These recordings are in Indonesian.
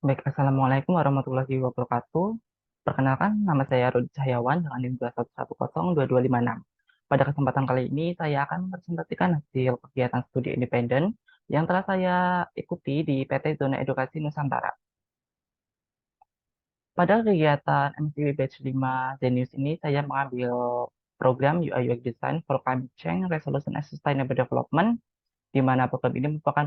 Baik, Assalamualaikum warahmatullahi wabarakatuh. Perkenalkan, nama saya Rudi Cahyawan dengan NIM 211022256. Pada kesempatan kali ini, saya akan mempresentasikan hasil kegiatan studi independen yang telah saya ikuti di PT Zona Edukasi Nusantara. Pada kegiatan MCW Batch 5 Zenius ini, saya mengambil program UI UX Design for Climate Change, Resolution and Sustainable Development, di mana program ini merupakan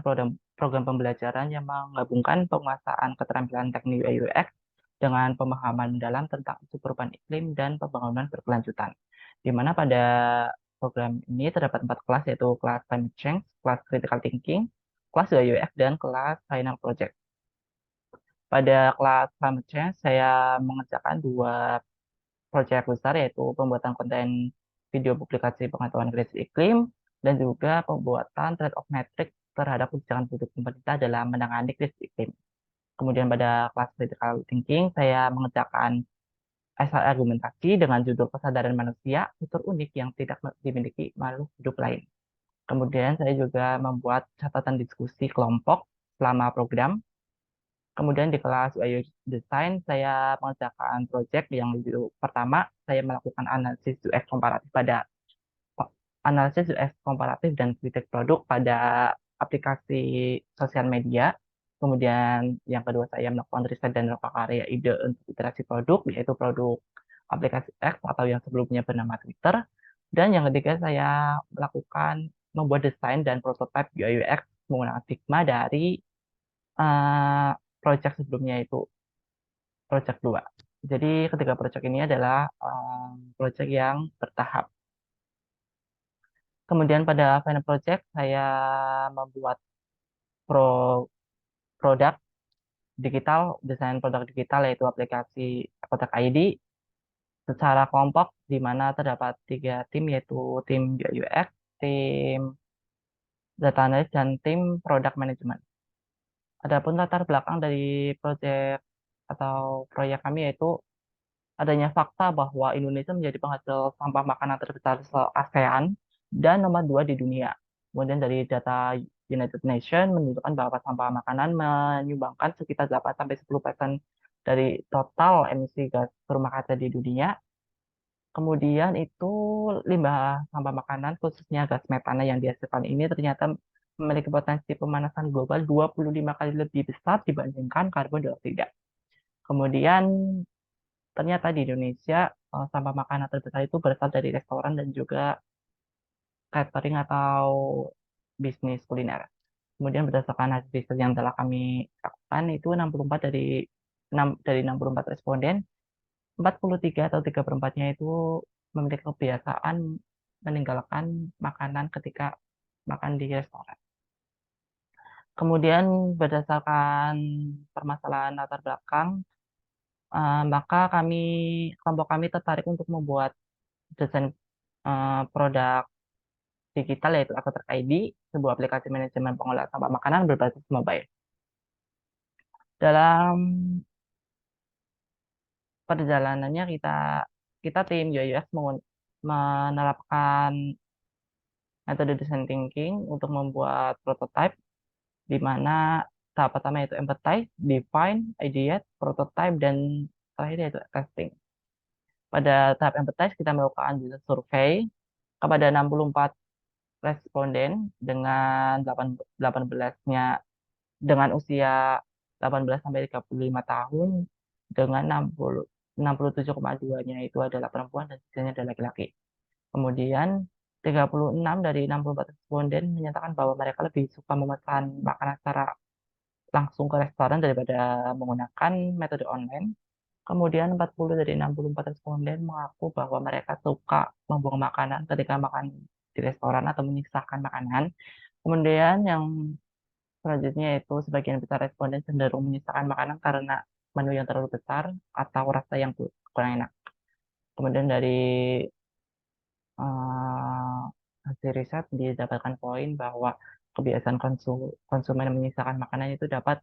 program pembelajaran yang menggabungkan penguasaan keterampilan teknik UI UX dengan pemahaman mendalam tentang isu perubahan iklim dan pembangunan berkelanjutan. Di mana pada program ini terdapat 4 kelas, yaitu kelas Climate Change, kelas Critical Thinking, kelas UI UX, dan kelas Final Project. Pada kelas Climate Change, saya mengerjakan 2 proyek besar, yaitu pembuatan konten video publikasi pengetahuan krisis iklim dan juga pembuatan trade-off matrix terhadap kebijakan publik pemerintah dalam menangani krisis iklim. Kemudian pada kelas critical thinking, saya mengerjakan esai argumentasi dengan judul Kesadaran Manusia, fitur unik yang tidak dimiliki makhluk hidup lain. Kemudian saya juga membuat catatan diskusi kelompok selama program. Kemudian di kelas UI Design, saya mengerjakan proyek yang pertama, saya melakukan analisis UX komparatif dan kritik produk pada aplikasi sosial media. Kemudian yang kedua, saya melakukan riset dan karya ide untuk iterasi produk, yaitu produk aplikasi X atau yang sebelumnya bernama Twitter. Dan yang ketiga, saya melakukan membuat desain dan prototipe UI UX menggunakan Figma dari eh, proyek sebelumnya, itu proyek 2. Jadi ketiga proyek ini adalah proyek yang bertahap. Kemudian pada final project saya membuat pro produk digital, desain produk digital, yaitu aplikasi Kotak ID secara kelompok, di mana terdapat 3 tim, yaitu tim UI UX, tim data analyst, dan tim product management. Adapun latar belakang dari proyek atau proyek kami yaitu adanya fakta bahwa Indonesia menjadi penghasil sampah makanan terbesar se-ASEAN dan nomor 2 di dunia. Kemudian dari data United Nations menunjukkan bahwa sampah makanan menyumbangkan sekitar 8-10% dari total emisi gas rumah kaca di dunia. Kemudian itu limbah sampah makanan, khususnya gas metana yang dihasilkan ini ternyata memiliki potensi pemanasan global 25 kali lebih besar dibandingkan karbon dioksida. Kemudian ternyata di Indonesia sampah makanan terbesar itu berasal dari restoran dan juga catering atau bisnis kuliner. Kemudian berdasarkan hasil riset yang telah kami lakukan, itu 64 dari 64 responden, 43 atau 3/4-nya itu memiliki kebiasaan meninggalkan makanan ketika makan di restoran. Kemudian berdasarkan permasalahan latar belakang, maka kelompok kami tertarik untuk membuat desain produk digital, yaitu Apotek ID, sebuah aplikasi manajemen pengolahan sampah makanan berbasis mobile. Dalam perjalanannya kita kita tim UI UX menerapkan metode design thinking untuk membuat prototype, di mana tahap pertama yaitu empathize, define, ideate, prototype, dan terakhir yaitu testing. Pada tahap empathize kita melakukan user survei kepada 64 responden dengan 18-nya dengan usia 18 sampai 35 tahun, dengan 67,2-nya itu adalah perempuan dan sisanya adalah laki-laki. Kemudian 36 dari 64 responden menyatakan bahwa mereka lebih suka memesan makanan secara langsung ke restoran daripada menggunakan metode online. Kemudian 40 dari 64 responden mengaku bahwa mereka suka membuang makanan ketika makan di restoran atau menyisakan makanan. Kemudian yang selanjutnya itu sebagian besar responden cenderung menyisakan makanan karena menu yang terlalu besar atau rasa yang kurang enak. Kemudian dari eh, hasil riset didapatkan poin bahwa kebiasaan konsumen menyisakan makanan itu dapat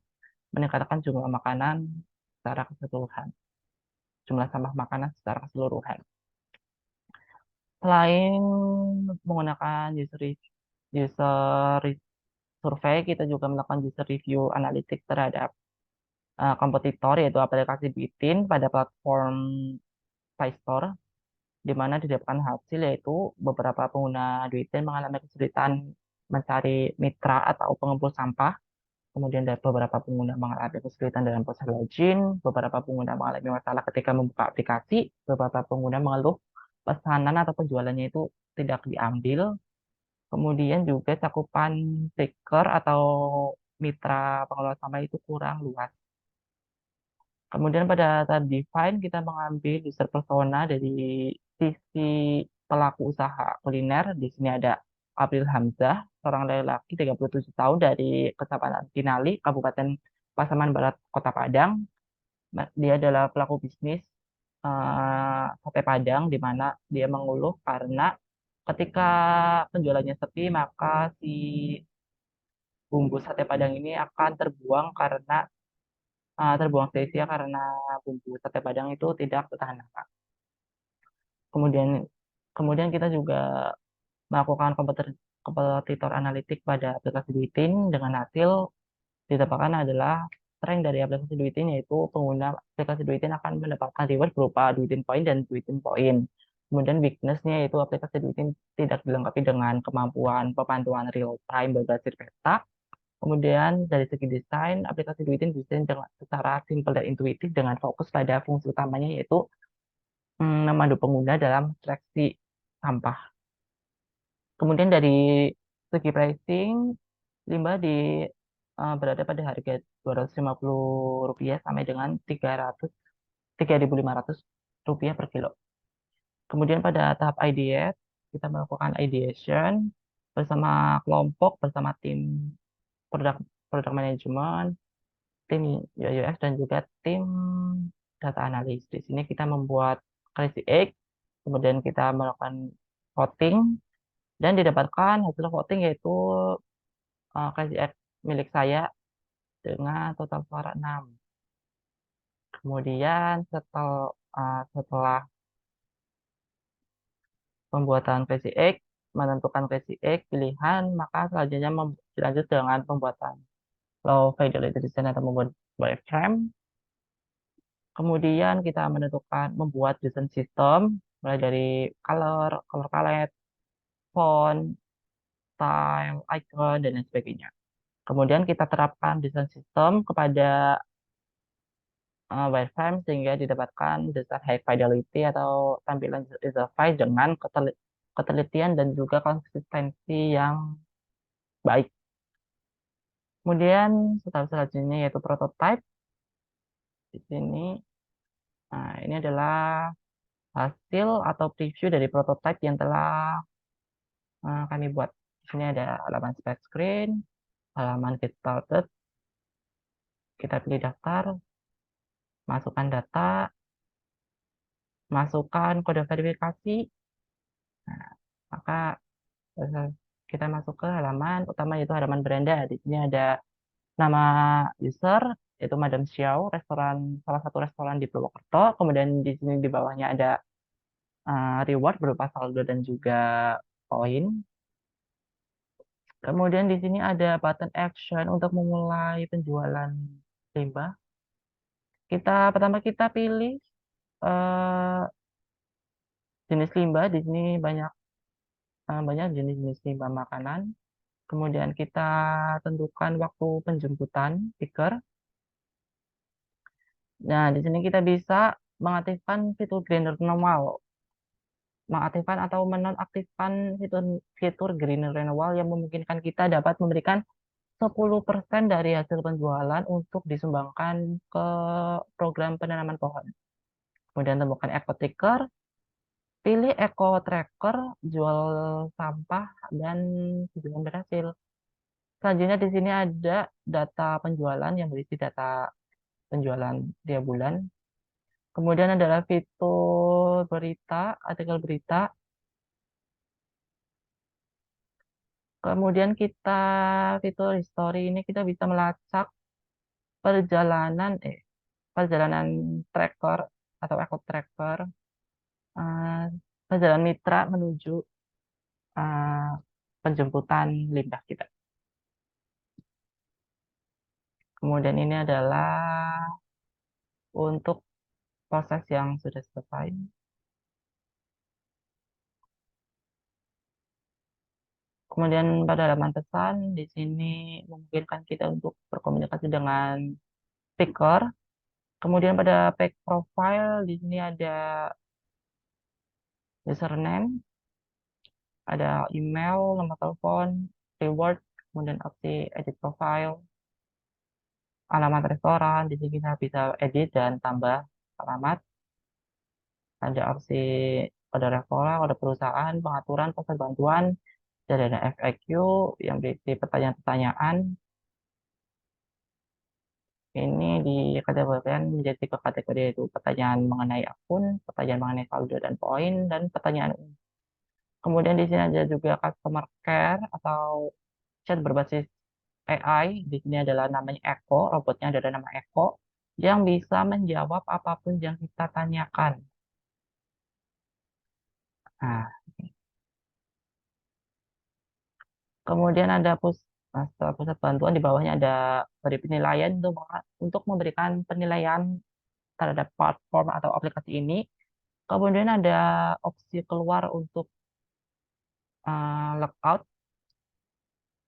meningkatkan jumlah sampah makanan secara keseluruhan. Selain menggunakan user survei, kita juga melakukan user review analitik terhadap kompetitor yaitu aplikasi Bitin pada platform Play Store, di mana didapatkan hasil yaitu beberapa pengguna Bitin mengalami kesulitan mencari mitra atau pengumpul sampah. Kemudian dari beberapa pengguna mengalami kesulitan dalam proses login, beberapa pengguna mengalami masalah ketika membuka aplikasi, beberapa pengguna mengeluh pesanan atau penjualannya itu tidak diambil. Kemudian juga cakupan stiker atau mitra pengelola sampah itu kurang luas. Kemudian pada tahap define kita mengambil user persona dari sisi pelaku usaha kuliner. Di sini ada April Hamzah, seorang laki-laki 37 tahun dari Kecamatan Kinali, Kabupaten Pasaman Barat, Kota Padang. Dia adalah pelaku bisnis sate Padang, di mana dia mengeluh karena ketika penjualannya sepi, maka si bumbu sate Padang ini akan terbuang karena terbuang sia-sia karena bumbu sate Padang itu tidak bertahan lama. Kemudian kemudian kita juga melakukan kompetitor analitik pada aplikasi Duitin dengan hasil ditebakkan adalah strength dari aplikasi Duitin yaitu pengguna aplikasi Duitin akan mendapatkan reward berupa Duitin Point dan Duitin Point. Kemudian weakness-nya yaitu aplikasi Duitin tidak dilengkapi dengan kemampuan pemantuan real time berbasis peta. Kemudian dari segi desain, aplikasi Duitin desain dengan secara simpel dan intuitif dengan fokus pada fungsi utamanya yaitu memandu pengguna dalam seleksi sampah. Kemudian dari segi pricing, limbah berada pada harga Rp250 sampai dengan 3.500 per kilo. Kemudian pada tahap ideate, kita melakukan ideation bersama kelompok, bersama tim produk produk manajemen, tim UX dan juga tim data analis. Di sini kita membuat crazy egg, kemudian kita melakukan voting dan didapatkan hasil voting yaitu crazy egg milik saya dengan total suara 6. Kemudian setelah pembuatan crazy egg, menentukan crazy egg pilihan, maka selanjutnya dilanjut dengan pembuatan low fidelity design atau membuat wireframe. Kemudian kita membuat desain sistem mulai dari color palette, font, style, icon, dan lain sebagainya. Kemudian kita terapkan desain sistem kepada wireframe sehingga didapatkan desain high fidelity atau tampilan user dengan ketelitian dan juga konsistensi yang baik. Kemudian tahap selanjutnya yaitu prototype. Di sini, ini adalah hasil atau preview dari prototype yang telah kami buat. Di sini ada halaman splash screen, halaman get started, kita pilih daftar, masukkan data, masukkan kode verifikasi. Nah, maka kita masuk ke halaman utama yaitu halaman beranda. Di sini ada nama user yaitu Madam Xiao, salah satu restoran di Purwokerto. Kemudian di sini di bawahnya ada reward berupa saldo dan juga poin. Kemudian di sini ada button action untuk memulai penjualan limbah. Pertama kita pilih eh, jenis limbah. Di sini banyak jenis-jenis limbah makanan. Kemudian kita tentukan waktu penjemputan stiker. Nah, di sini kita bisa mengaktifkan fitur grinder renewal, mengaktifkan atau menonaktifkan fitur grinder renewal yang memungkinkan kita dapat memberikan 10% dari hasil penjualan untuk disumbangkan ke program penanaman pohon. Kemudian temukan eco tracker, pilih eco tracker, jual sampah, dan tujuan berhasil. Selanjutnya di sini ada data penjualan yang berisi data penjualan tiap bulan. Kemudian adalah fitur berita, artikel berita. Kemudian fitur history ini kita bisa melacak perjalanan perjalanan tracker atau eco tracker, eh, perjalanan mitra menuju eh, penjemputan limbah kita. Kemudian ini adalah untuk proses yang sudah selesai. Kemudian pada halaman pesan di sini memungkinkan kita untuk berkomunikasi dengan speaker. Kemudian pada page profile di sini ada username, ada email, nomor telepon, reward, kemudian opsi edit profile, alamat restoran. Di sini kita bisa edit dan tambah alamat. Ada opsi kode referral, kode perusahaan, pengaturan, pesan bantuan, dan ada FAQ yang berisi pertanyaan-pertanyaan. Ini dikategorikan menjadi tiga kategori, yaitu pertanyaan mengenai akun, pertanyaan mengenai saldo dan poin, dan pertanyaan umum. Kemudian di sini ada juga customer care atau chat berbasis AI. Di sini adalah namanya Echo, robotnya adalah nama Echo, yang bisa menjawab apapun yang kita tanyakan. Nah, kemudian ada setelah pusat bantuan di bawahnya ada beri penilaian untuk memberikan penilaian terhadap platform atau aplikasi ini. Kemudian ada opsi keluar untuk logout.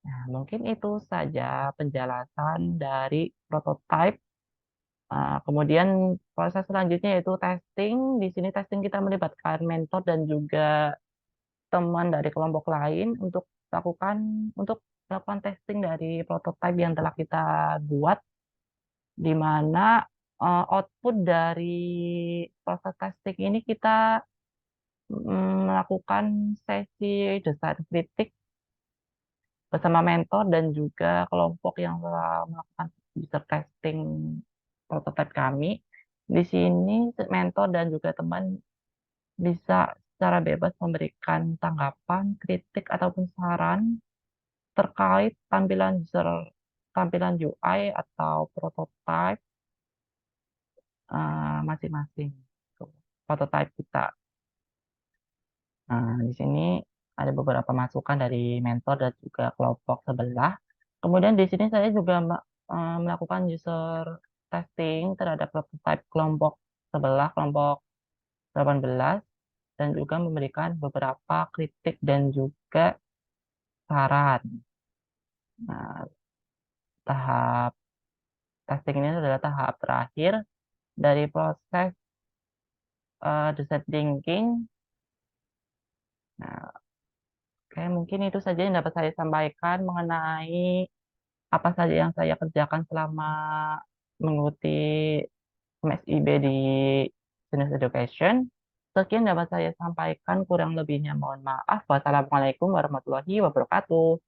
Nah, mungkin itu saja penjelasan dari prototype. Kemudian proses selanjutnya yaitu testing. Di sini testing kita melibatkan mentor dan juga teman dari kelompok lain untuk melakukan testing dari prototipe yang telah kita buat, di mana output dari proses testing ini kita melakukan sesi desain kritik bersama mentor dan juga kelompok yang telah melakukan user testing prototipe kami. Di sini mentor dan juga teman bisa secara bebas memberikan tanggapan, kritik, ataupun saran terkait tampilan UI atau prototipe masing-masing prototipe kita. Nah, di sini ada beberapa masukan dari mentor dan juga kelompok sebelah. Kemudian di sini saya juga melakukan user testing terhadap prototipe kelompok sebelah, kelompok 18, dan juga memberikan beberapa kritik dan juga saran. Nah, tahap testing ini adalah tahap terakhir dari proses design thinking. Nah, oke, mungkin itu saja yang dapat saya sampaikan mengenai apa saja yang saya kerjakan selama mengikuti MSIB di Business Education. Sekian dapat saya sampaikan, kurang lebihnya mohon maaf. Wassalamualaikum warahmatullahi wabarakatuh.